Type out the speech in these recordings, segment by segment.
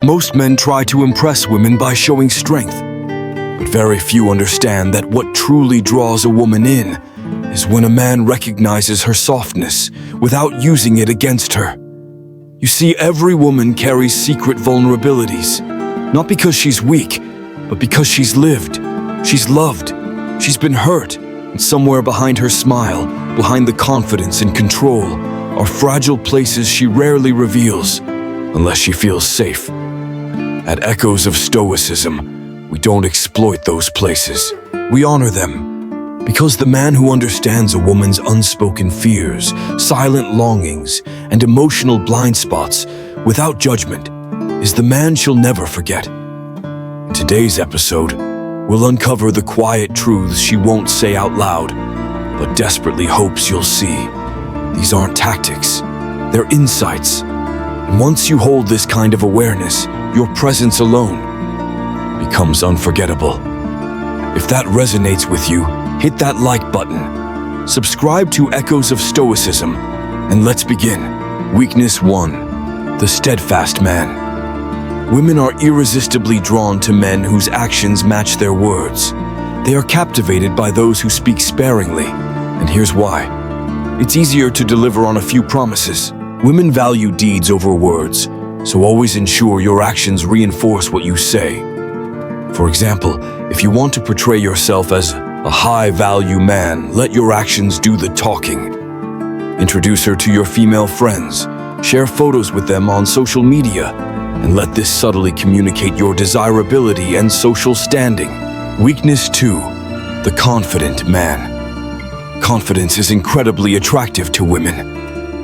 Most men try to impress women by showing strength, but very few understand that what truly draws a woman in is when a man recognizes her softness without using it against her. You see, every woman carries secret vulnerabilities, not because she's weak, but because she's lived, she's loved, she's been hurt, and somewhere behind her smile, behind the confidence and control, are fragile places she rarely reveals unless she feels safe. At Echoes of Stoicism, we don't exploit those places. We honor them, because the man who understands a woman's unspoken fears, silent longings, and emotional blind spots without judgment is the man she'll never forget. In today's episode, we'll uncover the quiet truths she won't say out loud, but desperately hopes you'll see. These aren't tactics, they're insights. And once you hold this kind of awareness, your presence alone becomes unforgettable. If that resonates with you, hit that like button. Subscribe to Echoes of Stoicism, and let's begin. Weakness 1. The steadfast man. Women are irresistibly drawn to men whose actions match their words. They are captivated by those who speak sparingly, and here's why. It's easier to deliver on a few promises. Women value deeds over words, so always ensure your actions reinforce what you say. For example, if you want to portray yourself as a high-value man, let your actions do the talking. Introduce her to your female friends, share photos with them on social media, and let this subtly communicate your desirability and social standing. Weakness 2. The confident man. Confidence is incredibly attractive to women.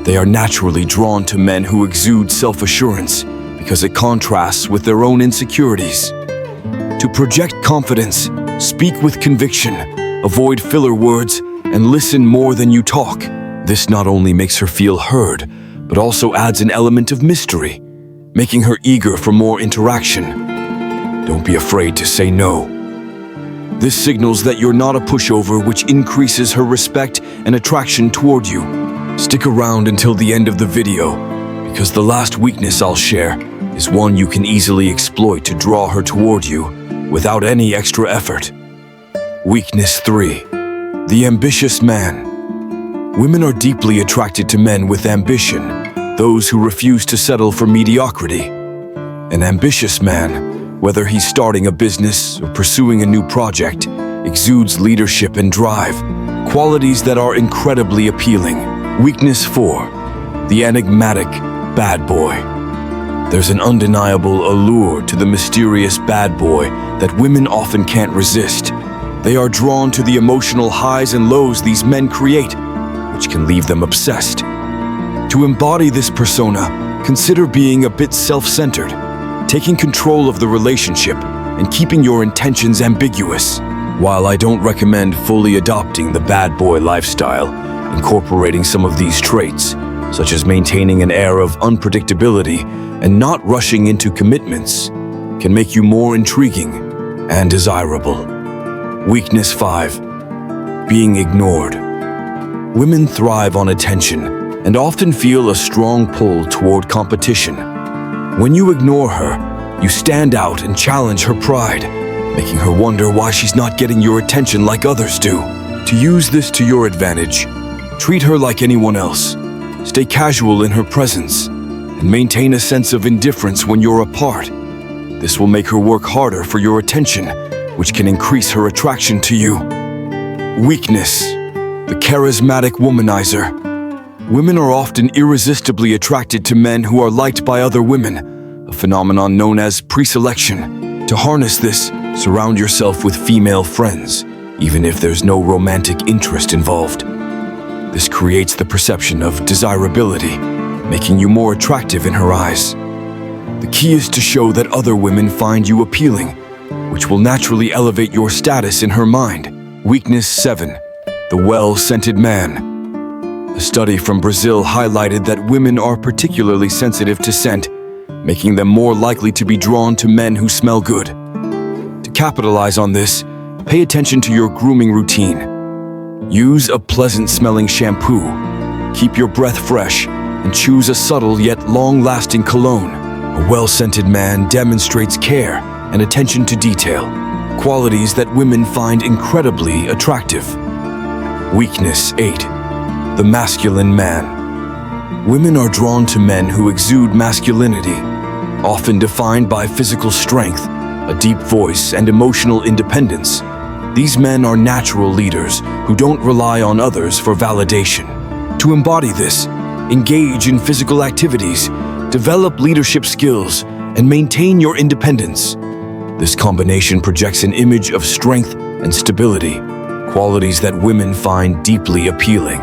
They are naturally drawn to men who exude self-assurance because it contrasts with their own insecurities. To project confidence, speak with conviction, avoid filler words, and listen more than you talk. This not only makes her feel heard, but also adds an element of mystery, making her eager for more interaction. Don't be afraid to say no. This signals that you're not a pushover, which increases her respect and attraction toward you. Stick around until the end of the video, because the last weakness I'll share is one you can easily exploit to draw her toward you without any extra effort. Weakness 3. The ambitious man. Women are deeply attracted to men with ambition, those who refuse to settle for mediocrity. An ambitious man, whether he's starting a business or pursuing a new project, exudes leadership and drive, qualities that are incredibly appealing. Weakness 4. The enigmatic bad boy. There's an undeniable allure to the mysterious bad boy that women often can't resist. They are drawn to the emotional highs and lows these men create, which can leave them obsessed. To embody this persona, consider being a bit self-centered, taking control of the relationship, and keeping your intentions ambiguous. While I don't recommend fully adopting the bad boy lifestyle, incorporating some of these traits, such as maintaining an air of unpredictability and not rushing into commitments, can make you more intriguing and desirable. Weakness 5. Being ignored. Women thrive on attention and often feel a strong pull toward competition. When you ignore her, you stand out and challenge her pride, making her wonder why she's not getting your attention like others do. To use this to your advantage, treat her like anyone else. Stay casual in her presence, and maintain a sense of indifference when you're apart. This will make her work harder for your attention, which can increase her attraction to you. Weakness. The charismatic womanizer. Women are often irresistibly attracted to men who are liked by other women, a phenomenon known as preselection. To harness this, surround yourself with female friends, even if there's no romantic interest involved. This creates the perception of desirability, making you more attractive in her eyes. The key is to show that other women find you appealing, which will naturally elevate your status in her mind. Weakness 7. The well-scented man. A study from Brazil highlighted that women are particularly sensitive to scent, making them more likely to be drawn to men who smell good. To capitalize on this, pay attention to your grooming routine. Use a pleasant-smelling shampoo, keep your breath fresh, and choose a subtle yet long-lasting cologne. A well-scented man demonstrates care and attention to detail, qualities that women find incredibly attractive. Weakness 8. The masculine man. Women are drawn to men who exude masculinity, often defined by physical strength, a deep voice, and emotional independence. These men are natural leaders who don't rely on others for validation. To embody this, engage in physical activities, develop leadership skills, and maintain your independence. This combination projects an image of strength and stability, qualities that women find deeply appealing.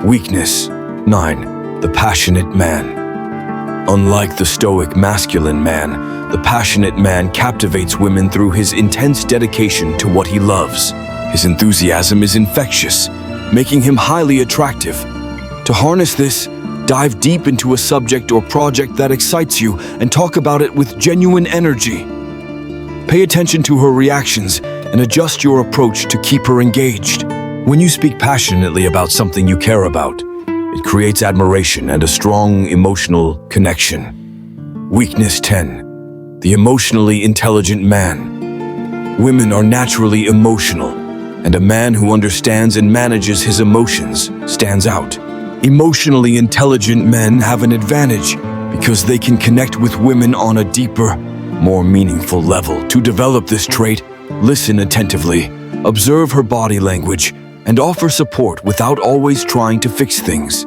Weakness 9. The passionate man. Unlike the stoic masculine man, the passionate man captivates women through his intense dedication to what he loves. His enthusiasm is infectious, making him highly attractive. To harness this, dive deep into a subject or project that excites you and talk about it with genuine energy. Pay attention to her reactions and adjust your approach to keep her engaged. When you speak passionately about something you care about, it creates admiration and a strong emotional connection. Weakness 10. The emotionally intelligent man. Women are naturally emotional, and a man who understands and manages his emotions stands out. Emotionally intelligent men have an advantage because they can connect with women on a deeper, more meaningful level. To develop this trait, listen attentively, observe her body language, and offer support without always trying to fix things.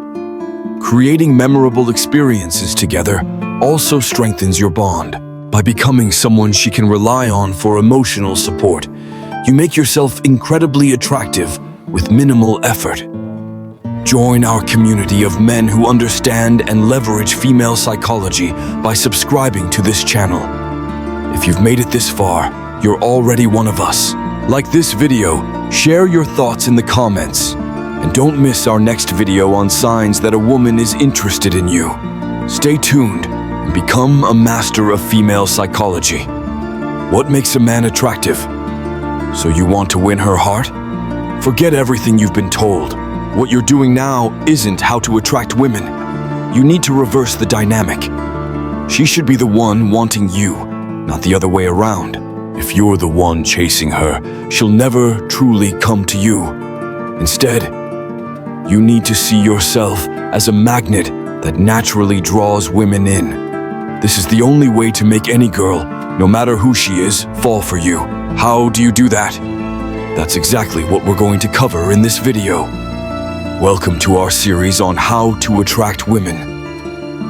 Creating memorable experiences together also strengthens your bond. By becoming someone she can rely on for emotional support, you make yourself incredibly attractive with minimal effort. Join our community of men who understand and leverage female psychology by subscribing to this channel. If you've made it this far, you're already one of us. Like this video, share your thoughts in the comments, and don't miss our next video on signs that a woman is interested in you. Stay tuned and become a master of female psychology. What makes a man attractive? So you want to win her heart? Forget everything you've been told. What you're doing now isn't how to attract women. You need to reverse the dynamic. She should be the one wanting you, not the other way around. If you're the one chasing her, she'll never truly come to you. Instead, you need to see yourself as a magnet that naturally draws women in. This is the only way to make any girl, no matter who she is, fall for you. How do you do that? That's exactly what we're going to cover in this video. Welcome to our series on how to attract women.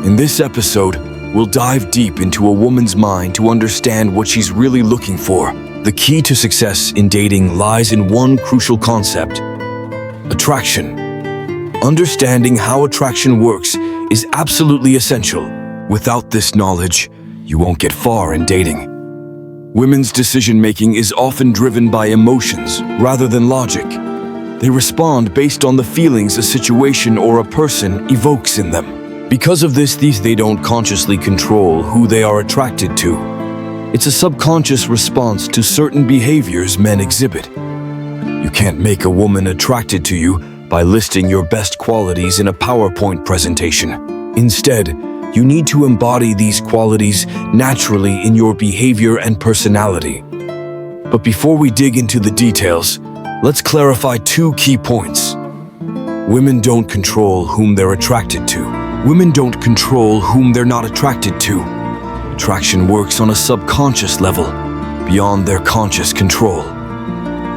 In this episode, we'll dive deep into a woman's mind to understand what she's really looking for. The key to success in dating lies in one crucial concept: attraction. Understanding how attraction works is absolutely essential. Without this knowledge, you won't get far in dating. Women's decision-making is often driven by emotions rather than logic. They respond based on the feelings a situation or a person evokes in them. Because of this, they don't consciously control who they are attracted to. It's a subconscious response to certain behaviors men exhibit. You can't make a woman attracted to you by listing your best qualities in a PowerPoint presentation. Instead, you need to embody these qualities naturally in your behavior and personality. But before we dig into the details, let's clarify two key points. Women don't control whom they're attracted to. Women don't control whom they're not attracted to. Attraction works on a subconscious level, beyond their conscious control.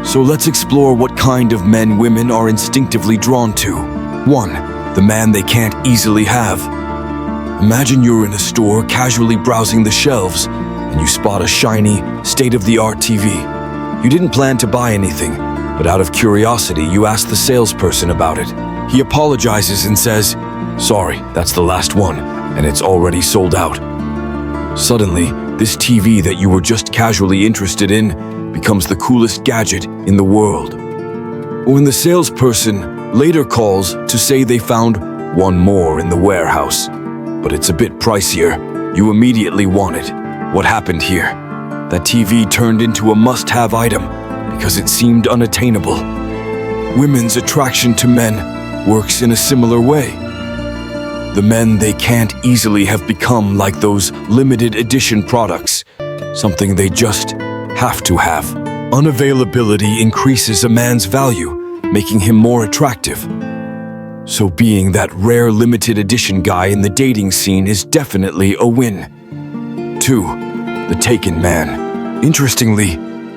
So let's explore what kind of men women are instinctively drawn to. 1. The man they can't easily have. Imagine you're in a store casually browsing the shelves, and you spot a shiny, state-of-the-art TV. You didn't plan to buy anything, but out of curiosity, you ask the salesperson about it. He apologizes and says, "Sorry, that's the last one, and it's already sold out." Suddenly, this TV that you were just casually interested in becomes the coolest gadget in the world. When the salesperson later calls to say they found one more in the warehouse, but it's a bit pricier, you immediately want it. What happened here? That TV turned into a must-have item because it seemed unattainable. Women's attraction to men works in a similar way. the men they can't easily have become like those limited edition products, something they just have to have. Unavailability increases a man's value, making him more attractive. So being that rare limited edition guy in the dating scene is definitely a win. 2. The taken man. Interestingly,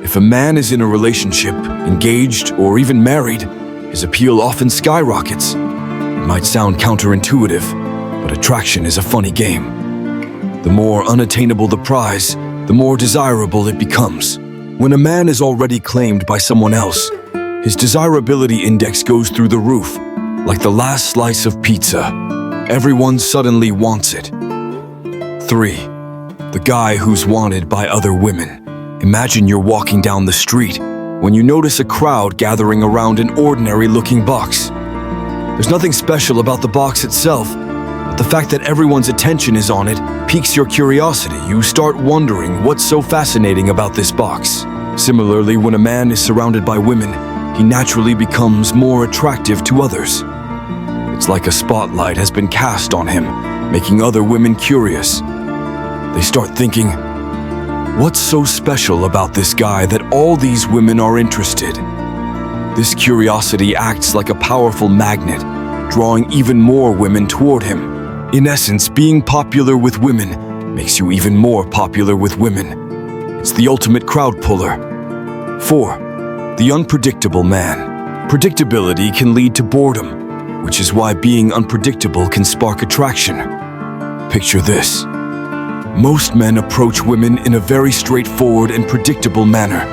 if a man is in a relationship, engaged, or even married, his appeal often skyrockets. It might sound counterintuitive, but attraction is a funny game. The more unattainable the prize, the more desirable it becomes. When a man is already claimed by someone else, his desirability index goes through the roof, like the last slice of pizza. Everyone suddenly wants it. 3. The guy who's wanted by other women. Imagine you're walking down the street when you notice a crowd gathering around an ordinary-looking box. There's nothing special about the box itself, but the fact that everyone's attention is on it piques your curiosity. You start wondering what's so fascinating about this box. Similarly, when a man is surrounded by women, he naturally becomes more attractive to others. It's like a spotlight has been cast on him, making other women curious. They start thinking, what's so special about this guy that all these women are interested? This curiosity acts like a powerful magnet, drawing even more women toward him. In essence, being popular with women makes you even more popular with women. It's the ultimate crowd puller. 4. The unpredictable man. Predictability can lead to boredom, which is why being unpredictable can spark attraction. Picture this. Most men approach women in a very straightforward and predictable manner,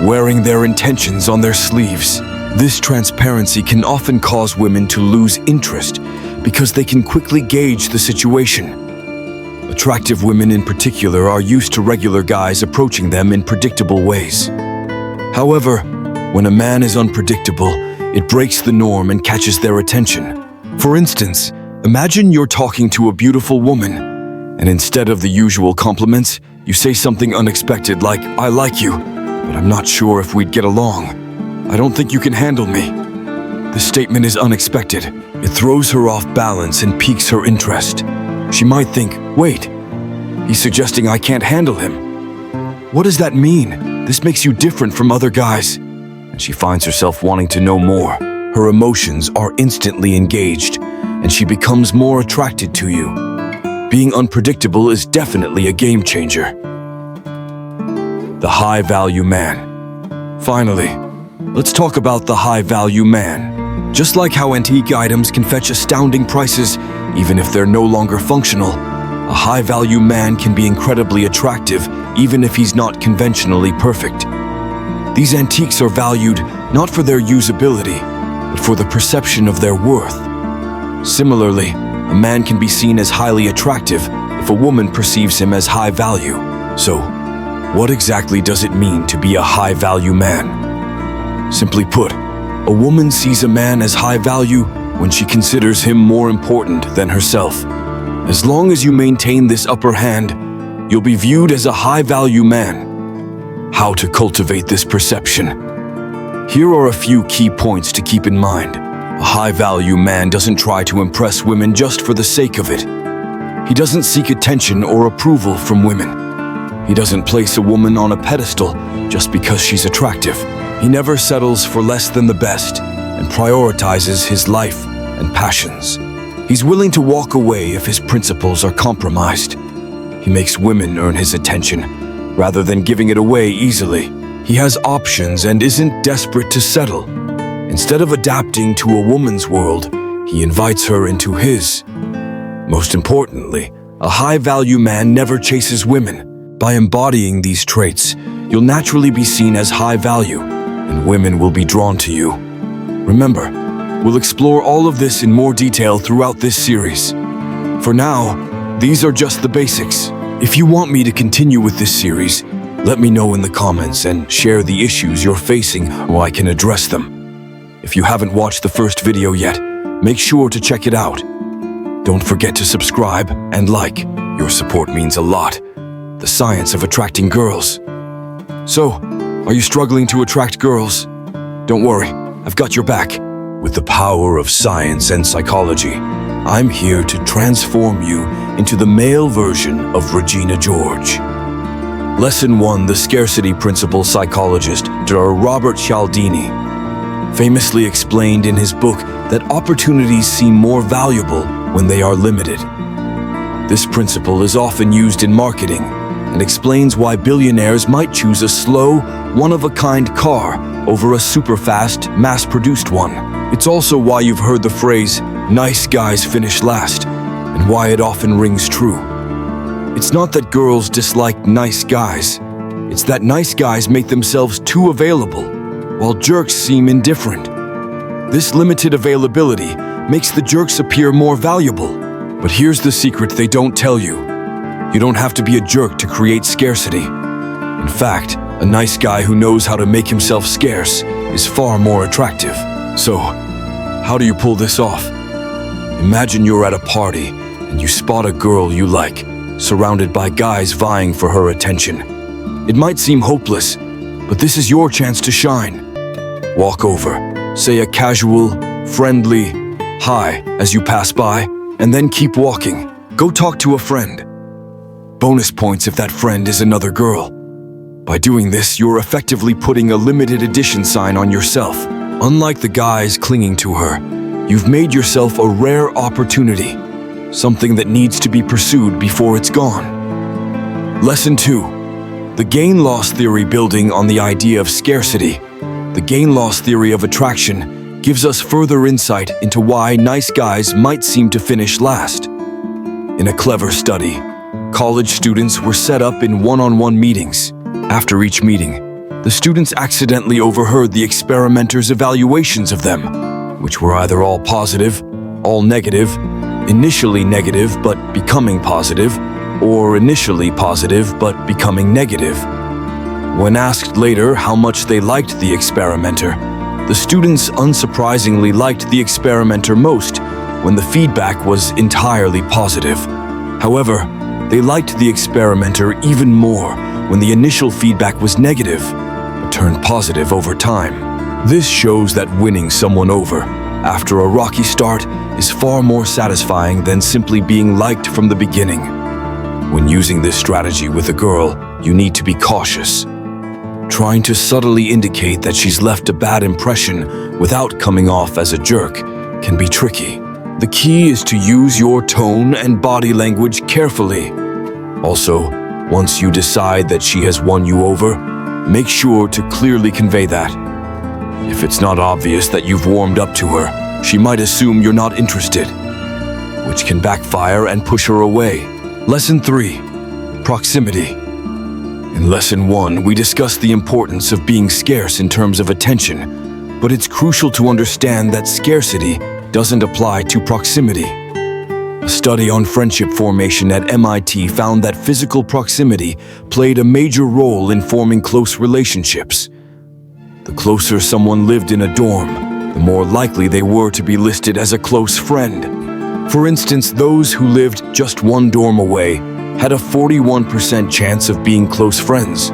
wearing their intentions on their sleeves. This transparency can often cause women to lose interest because they can quickly gauge the situation. Attractive women in particular are used to regular guys approaching them in predictable ways. However, when a man is unpredictable, it breaks the norm and catches their attention. For instance, imagine you're talking to a beautiful woman, and instead of the usual compliments, you say something unexpected like, "I like you, but I'm not sure if we'd get along. I don't think you can handle me." This statement is unexpected. It throws her off balance and piques her interest. She might think, wait, he's suggesting I can't handle him. What does that mean? This makes you different from other guys. And she finds herself wanting to know more. Her emotions are instantly engaged, and she becomes more attracted to you. Being unpredictable is definitely a game changer. The high-value man. Finally, let's talk about the high-value man. Just like how antique items can fetch astounding prices, even if they're no longer functional, a high-value man can be incredibly attractive, even if he's not conventionally perfect. These antiques are valued not for their usability, but for the perception of their worth. Similarly, a man can be seen as highly attractive if a woman perceives him as high value. So, what exactly does it mean to be a high-value man? Simply put, a woman sees a man as high value when she considers him more important than herself. As long as you maintain this upper hand, you'll be viewed as a high-value man. How to cultivate this perception? Here are a few key points to keep in mind. A high-value man doesn't try to impress women just for the sake of it. He doesn't seek attention or approval from women. He doesn't place a woman on a pedestal just because she's attractive. He never settles for less than the best and prioritizes his life and passions. He's willing to walk away if his principles are compromised. He makes women earn his attention rather than giving it away easily. He has options and isn't desperate to settle. Instead of adapting to a woman's world, he invites her into his. Most importantly, a high-value man never chases women. By embodying these traits, you'll naturally be seen as high value, and women will be drawn to you. Remember, we'll explore all of this in more detail throughout this series. For now, these are just the basics. If you want me to continue with this series, let me know in the comments and share the issues you're facing so I can address them. If you haven't watched the first video yet, make sure to check it out. Don't forget to subscribe and like. Your support means a lot. The science of attracting girls. So, are you struggling to attract girls? Don't worry, I've got your back. With the power of science and psychology, I'm here to transform you into the male version of Regina George. Lesson 1. The Scarcity Principle psychologist, Dr. Robert Cialdini, famously explained in his book that opportunities seem more valuable when they are limited. This principle is often used in marketing and explains why billionaires might choose a slow, one-of-a-kind car over a super-fast, mass-produced one. It's also why you've heard the phrase, "nice guys finish last," and why it often rings true. It's not that girls dislike nice guys. It's that nice guys make themselves too available, while jerks seem indifferent. This limited availability makes the jerks appear more valuable. But here's the secret they don't tell you. You don't have to be a jerk to create scarcity. In fact, a nice guy who knows how to make himself scarce is far more attractive. So, how do you pull this off? Imagine you're at a party and you spot a girl you like, surrounded by guys vying for her attention. It might seem hopeless, but this is your chance to shine. Walk over, say a casual, friendly hi as you pass by, and then keep walking. Go talk to a friend. Bonus points if that friend is another girl. By doing this, you're effectively putting a limited edition sign on yourself. Unlike the guys clinging to her, you've made yourself a rare opportunity, something that needs to be pursued before it's gone. Lesson 2. The gain-loss theory. Building on the idea of scarcity, the gain-loss theory of attraction gives us further insight into why nice guys might seem to finish last. In a clever study, college students were set up in one-on-one meetings. After each meeting, the students accidentally overheard the experimenters' evaluations of them, which were either all positive, all negative, initially negative but becoming positive, or initially positive but becoming negative. When asked later how much they liked the experimenter, the students unsurprisingly liked the experimenter most when the feedback was entirely positive. However, they liked the experimenter even more when the initial feedback was negative, but turned positive over time. This shows that winning someone over after a rocky start is far more satisfying than simply being liked from the beginning. When using this strategy with a girl, you need to be cautious. Trying to subtly indicate that she's left a bad impression without coming off as a jerk can be tricky. The key is to use your tone and body language carefully. Also, once you decide that she has won you over, make sure to clearly convey that. If it's not obvious that you've warmed up to her, she might assume you're not interested, which can backfire and push her away. Lesson 3. Proximity. In Lesson 1, we discussed the importance of being scarce in terms of attention, but it's crucial to understand that scarcity doesn't apply to proximity. A study on friendship formation at MIT found that physical proximity played a major role in forming close relationships. The closer someone lived in a dorm, the more likely they were to be listed as a close friend. For instance, those who lived just one dorm away had a 41% chance of being close friends,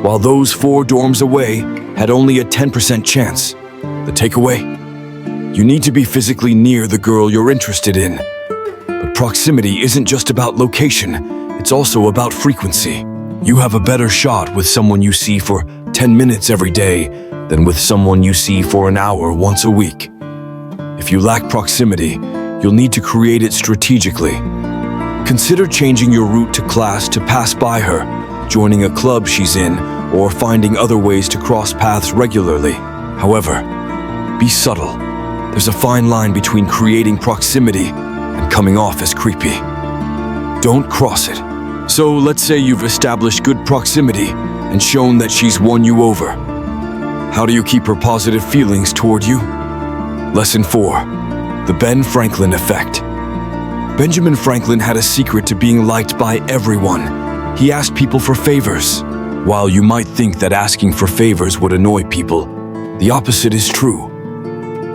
while those 4 dorms away had only a 10% chance. The takeaway? You need to be physically near the girl you're interested in. But proximity isn't just about location, it's also about frequency. You have a better shot with someone you see for 10 minutes every day than with someone you see for an hour once a week. If you lack proximity, you'll need to create it strategically. Consider changing your route to class to pass by her, joining a club she's in, or finding other ways to cross paths regularly. However, be subtle. There's a fine line between creating proximity and coming off as creepy. Don't cross it. So let's say you've established good proximity and shown that she's won you over. How do you keep her positive feelings toward you? Lesson 4. The Ben Franklin Effect. Benjamin Franklin had a secret to being liked by everyone. He asked people for favors. While you might think that asking for favors would annoy people, the opposite is true.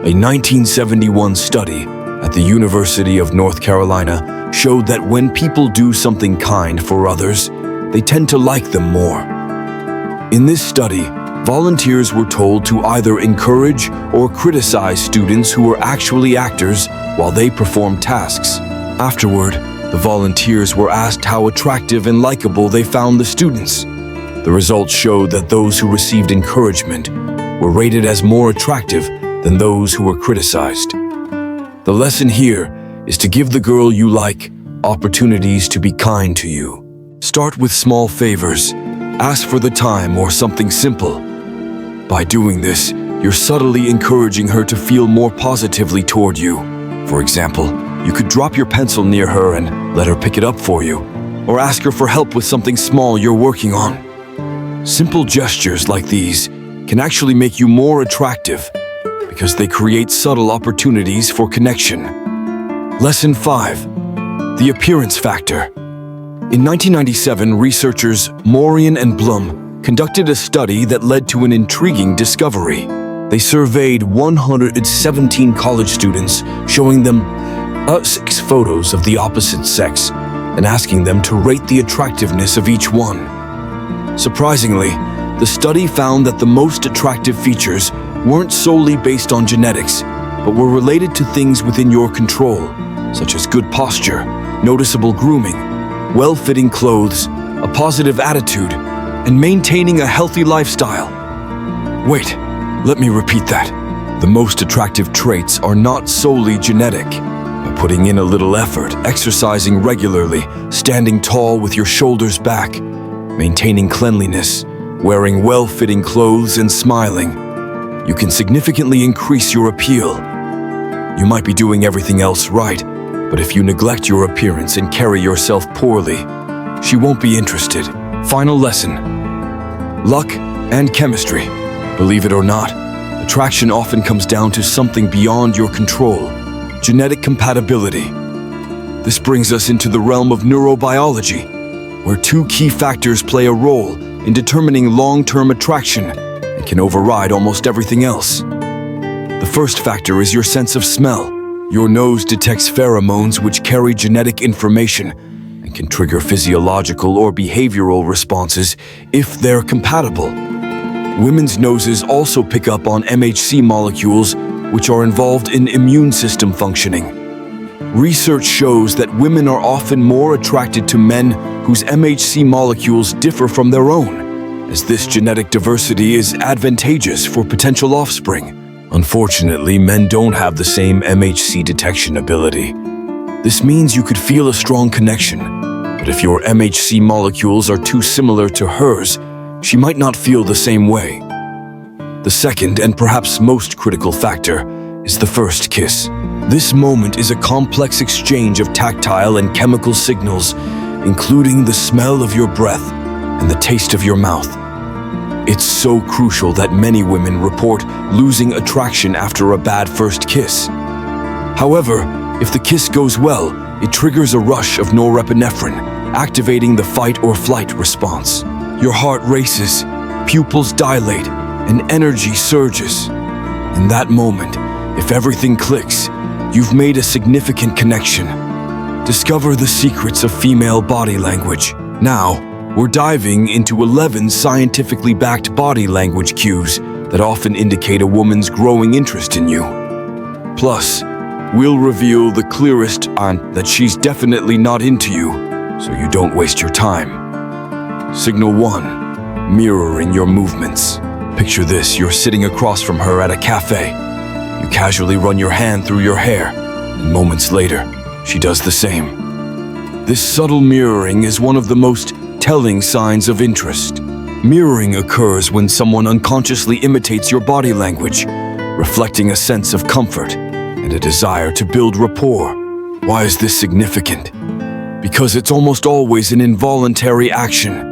A 1971 study at the University of North Carolina showed that when people do something kind for others, they tend to like them more. In this study, volunteers were told to either encourage or criticize students who were actually actors while they performed tasks. Afterward, the volunteers were asked how attractive and likable they found the students. The results showed that those who received encouragement were rated as more attractive than those who were criticized. The lesson here is to give the girl you like opportunities to be kind to you. Start with small favors, ask for the time or something simple. By doing this, you're subtly encouraging her to feel more positively toward you. For example, you could drop your pencil near her and let her pick it up for you, or ask her for help with something small you're working on. Simple gestures like these can actually make you more attractive because they create subtle opportunities for connection. Lesson 5. The appearance factor. In 1997, researchers Morian and Blum conducted a study that led to an intriguing discovery. They surveyed 117 college students, showing them 6 photos of the opposite sex and asking them to rate the attractiveness of each one. Surprisingly, the study found that the most attractive features weren't solely based on genetics, but were related to things within your control, such as good posture, noticeable grooming, well-fitting clothes, a positive attitude, and maintaining a healthy lifestyle. Wait, let me repeat that. The most attractive traits are not solely genetic. By putting in a little effort, exercising regularly, standing tall with your shoulders back, maintaining cleanliness, wearing well-fitting clothes, and smiling, you can significantly increase your appeal. You might be doing everything else right, but if you neglect your appearance and carry yourself poorly, she won't be interested. Final lesson. Luck and chemistry. Believe it or not, attraction often comes down to something beyond your control. Genetic compatibility. This brings us into the realm of neurobiology, where 2 key factors play a role in determining long-term attraction and can override almost everything else. The first factor is your sense of smell. Your nose detects pheromones which carry genetic information and can trigger physiological or behavioral responses if they're compatible. Women's noses also pick up on MHC molecules which are involved in immune system functioning. Research shows that women are often more attracted to men whose MHC molecules differ from their own, as this genetic diversity is advantageous for potential offspring. Unfortunately, men don't have the same MHC detection ability. This means you could feel a strong connection, but if your MHC molecules are too similar to hers, she might not feel the same way. The second and perhaps most critical factor is the first kiss. This moment is a complex exchange of tactile and chemical signals, including the smell of your breath and the taste of your mouth. It's so crucial that many women report losing attraction after a bad first kiss. However, if the kiss goes well, it triggers a rush of norepinephrine, activating the fight or flight response. Your heart races, pupils dilate, and energy surges. In that moment, if everything clicks, you've made a significant connection. Discover the secrets of female body language. Now, we're diving into 11 scientifically backed body language cues that often indicate a woman's growing interest in you. Plus, we'll reveal the clearest that she's definitely not into you, so you don't waste your time. Signal 1. Mirroring your movements. Picture this, you're sitting across from her at a cafe. You casually run your hand through your hair, and moments later, she does the same. This subtle mirroring is one of the most telling signs of interest. Mirroring occurs when someone unconsciously imitates your body language, reflecting a sense of comfort and a desire to build rapport. Why is this significant? Because it's almost always an involuntary action.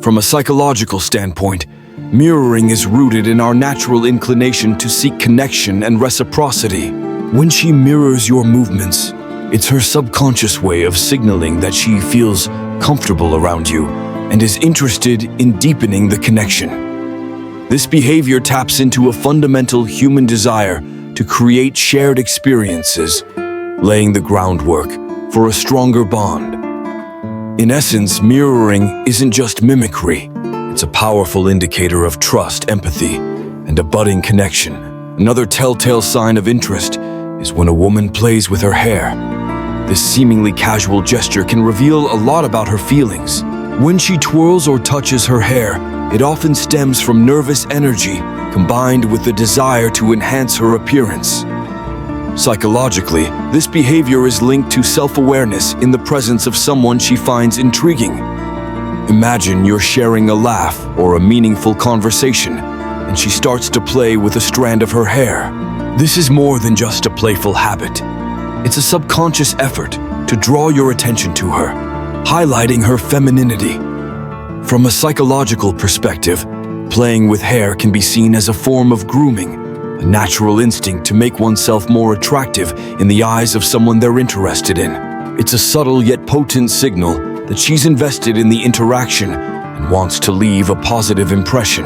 From a psychological standpoint, mirroring is rooted in our natural inclination to seek connection and reciprocity. When she mirrors your movements, it's her subconscious way of signaling that she feels comfortable around you and is interested in deepening the connection. This behavior taps into a fundamental human desire to create shared experiences, laying the groundwork for a stronger bond. In essence, mirroring isn't just mimicry. It's a powerful indicator of trust, empathy, and a budding connection. Another telltale sign of interest is when a woman plays with her hair. This seemingly casual gesture can reveal a lot about her feelings. When she twirls or touches her hair, it often stems from nervous energy combined with the desire to enhance her appearance. Psychologically, this behavior is linked to self-awareness in the presence of someone she finds intriguing. Imagine you're sharing a laugh or a meaningful conversation, and she starts to play with a strand of her hair. This is more than just a playful habit. It's a subconscious effort to draw your attention to her, highlighting her femininity. From a psychological perspective, playing with hair can be seen as a form of grooming, a natural instinct to make oneself more attractive in the eyes of someone they're interested in. It's a subtle yet potent signal that she's invested in the interaction and wants to leave a positive impression.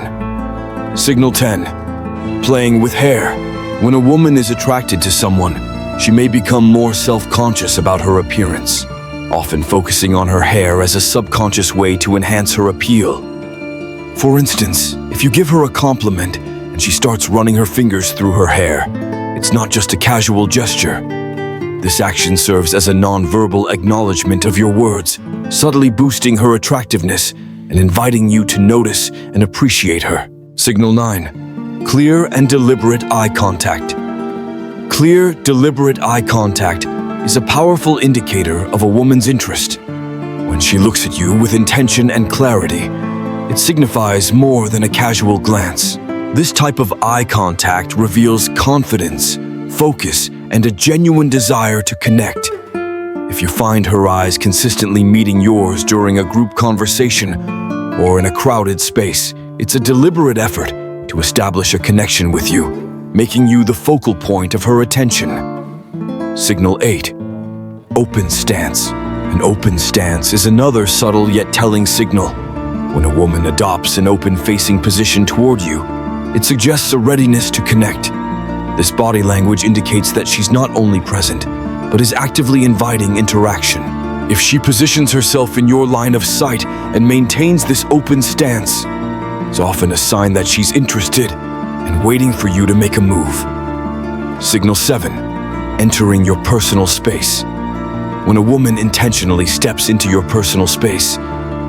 Signal 10. Playing with hair. When a woman is attracted to someone, she may become more self-conscious about her appearance, often focusing on her hair as a subconscious way to enhance her appeal. For instance, if you give her a compliment and she starts running her fingers through her hair, it's not just a casual gesture. This action serves as a non-verbal acknowledgement of your words, subtly boosting her attractiveness and inviting you to notice and appreciate her. Signal 9. Clear and deliberate eye contact. Clear, deliberate eye contact is a powerful indicator of a woman's interest. When she looks at you with intention and clarity, it signifies more than a casual glance. This type of eye contact reveals confidence, focus, and a genuine desire to connect. If you find her eyes consistently meeting yours during a group conversation or in a crowded space, it's a deliberate effort to establish a connection with you, making you the focal point of her attention. Signal 8. Open stance. An open stance is another subtle yet telling signal. When a woman adopts an open-facing position toward you, it suggests a readiness to connect. This body language indicates that she's not only present, but is actively inviting interaction. If she positions herself in your line of sight and maintains this open stance, it's often a sign that she's interested and waiting for you to make a move. Signal 7. Entering your personal space. When a woman intentionally steps into your personal space,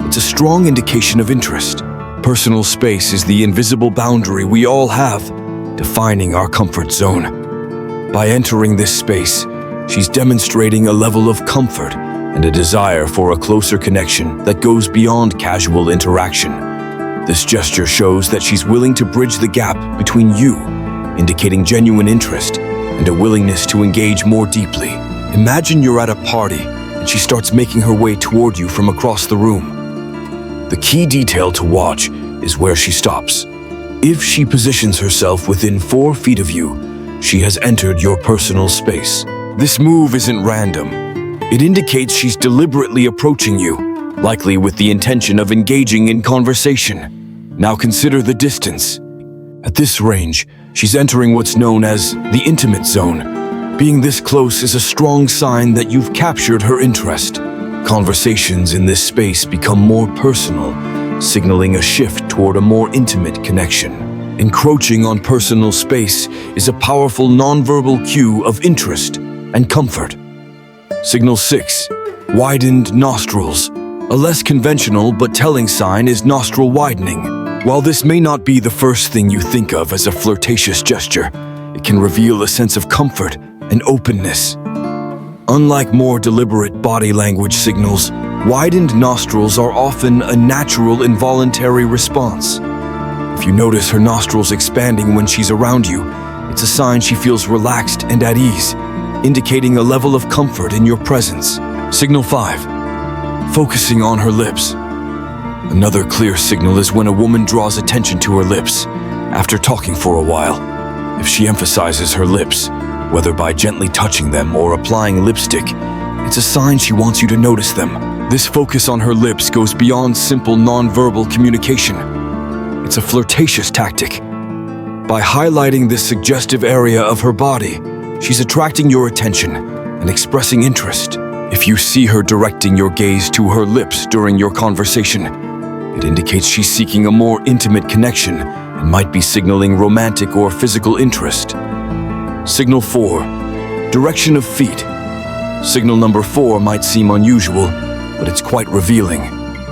it's a strong indication of interest. Personal space is the invisible boundary we all have, defining our comfort zone. By entering this space, she's demonstrating a level of comfort and a desire for a closer connection that goes beyond casual interaction. This gesture shows that she's willing to bridge the gap between you, indicating genuine interest and a willingness to engage more deeply. Imagine you're at a party and she starts making her way toward you from across the room. The key detail to watch is where she stops. If she positions herself within 4 feet of you, she has entered your personal space. This move isn't random. It indicates she's deliberately approaching you, likely with the intention of engaging in conversation. Now consider the distance. At this range, she's entering what's known as the intimate zone. Being this close is a strong sign that you've captured her interest. Conversations in this space become more personal, signaling a shift toward a more intimate connection. Encroaching on personal space is a powerful nonverbal cue of interest and comfort. Signal 6. Widened nostrils. A less conventional but telling sign is nostril widening. While this may not be the first thing you think of as a flirtatious gesture, it can reveal a sense of comfort and openness. Unlike more deliberate body language signals, widened nostrils are often a natural involuntary response. If you notice her nostrils expanding when she's around you, it's a sign she feels relaxed and at ease, indicating a level of comfort in your presence. Signal 5. Focusing on her lips. Another clear signal is when a woman draws attention to her lips after talking for a while. If she emphasizes her lips, whether by gently touching them or applying lipstick, it's a sign she wants you to notice them. This focus on her lips goes beyond simple nonverbal communication. It's a flirtatious tactic. By highlighting this suggestive area of her body, she's attracting your attention and expressing interest. If you see her directing your gaze to her lips during your conversation, it indicates she's seeking a more intimate connection and might be signaling romantic or physical interest. Signal 4. Direction of feet. Signal number 4 might seem unusual, but it's quite revealing.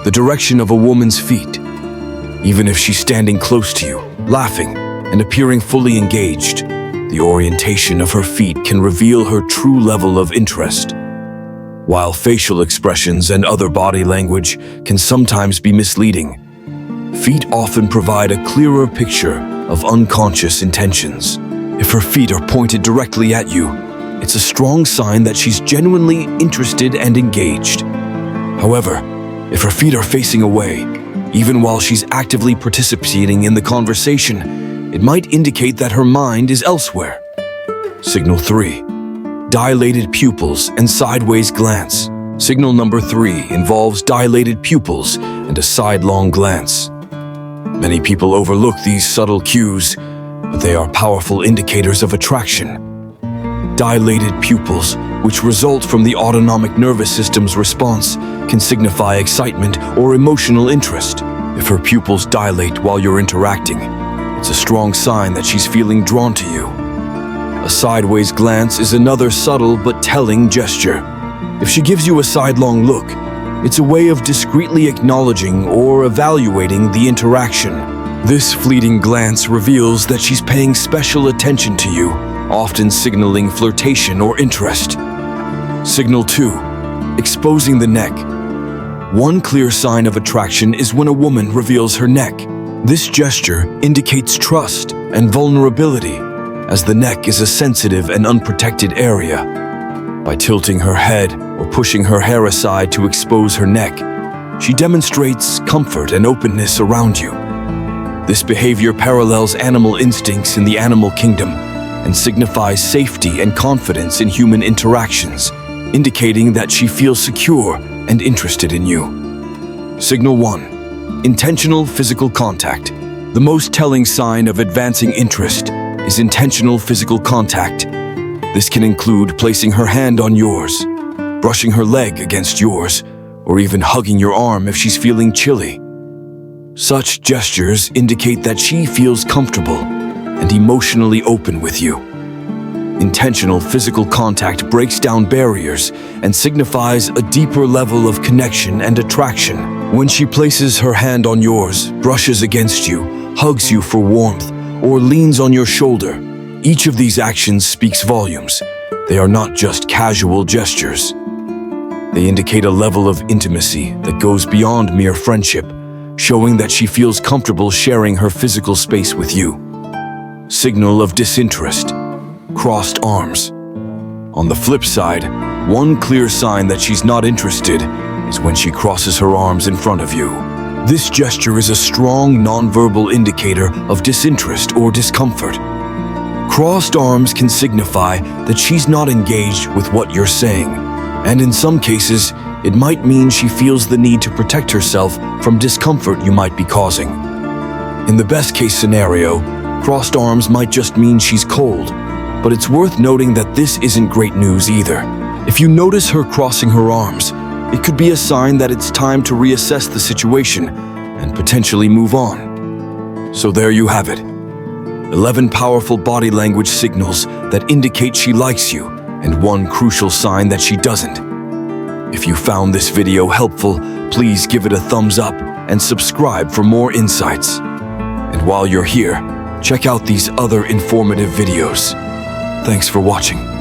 The direction of a woman's feet. Even if she's standing close to you, laughing, and appearing fully engaged, the orientation of her feet can reveal her true level of interest. While facial expressions and other body language can sometimes be misleading, feet often provide a clearer picture of unconscious intentions. If her feet are pointed directly at you, it's a strong sign that she's genuinely interested and engaged. However, if her feet are facing away, even while she's actively participating in the conversation, it might indicate that her mind is elsewhere. Signal 3. Dilated pupils and sideways glance. Signal number 3 involves dilated pupils and a sidelong glance. Many people overlook these subtle cues, but they are powerful indicators of attraction. Dilated pupils, which result from the autonomic nervous system's response, can signify excitement or emotional interest. If her pupils dilate while you're interacting, it's a strong sign that she's feeling drawn to you. A sideways glance is another subtle but telling gesture. If she gives you a sidelong look, it's a way of discreetly acknowledging or evaluating the interaction. This fleeting glance reveals that she's paying special attention to you, often signaling flirtation or interest. Signal 2. Exposing the neck. One clear sign of attraction is when a woman reveals her neck. This gesture indicates trust and vulnerability, as the neck is a sensitive and unprotected area. By tilting her head or pushing her hair aside to expose her neck, she demonstrates comfort and openness around you. This behavior parallels animal instincts in the animal kingdom and signifies safety and confidence in human interactions, indicating that she feels secure and interested in you. Signal 1. Intentional physical contact. The most telling sign of advancing interest is intentional physical contact. This can include placing her hand on yours, brushing her leg against yours, or even hugging your arm if she's feeling chilly. Such gestures indicate that she feels comfortable and emotionally open with you. Intentional physical contact breaks down barriers and signifies a deeper level of connection and attraction. When she places her hand on yours, brushes against you, hugs you for warmth, or leans on your shoulder, each of these actions speaks volumes. They are not just casual gestures. They indicate a level of intimacy that goes beyond mere friendship, showing that she feels comfortable sharing her physical space with you. Signal of disinterest. Crossed arms. On the flip side, one clear sign that she's not interested is when she crosses her arms in front of you. This gesture is a strong nonverbal indicator of disinterest or discomfort. Crossed arms can signify that she's not engaged with what you're saying, and in some cases, it might mean she feels the need to protect herself from discomfort you might be causing. In the best-case scenario, crossed arms might just mean she's cold, but it's worth noting that this isn't great news either. If you notice her crossing her arms, it could be a sign that it's time to reassess the situation and potentially move on. So there you have it. 11 powerful body language signals that indicate she likes you, and one crucial sign that she doesn't. If you found this video helpful, please give it a thumbs up and subscribe for more insights. And while you're here, check out these other informative videos. Thanks for watching.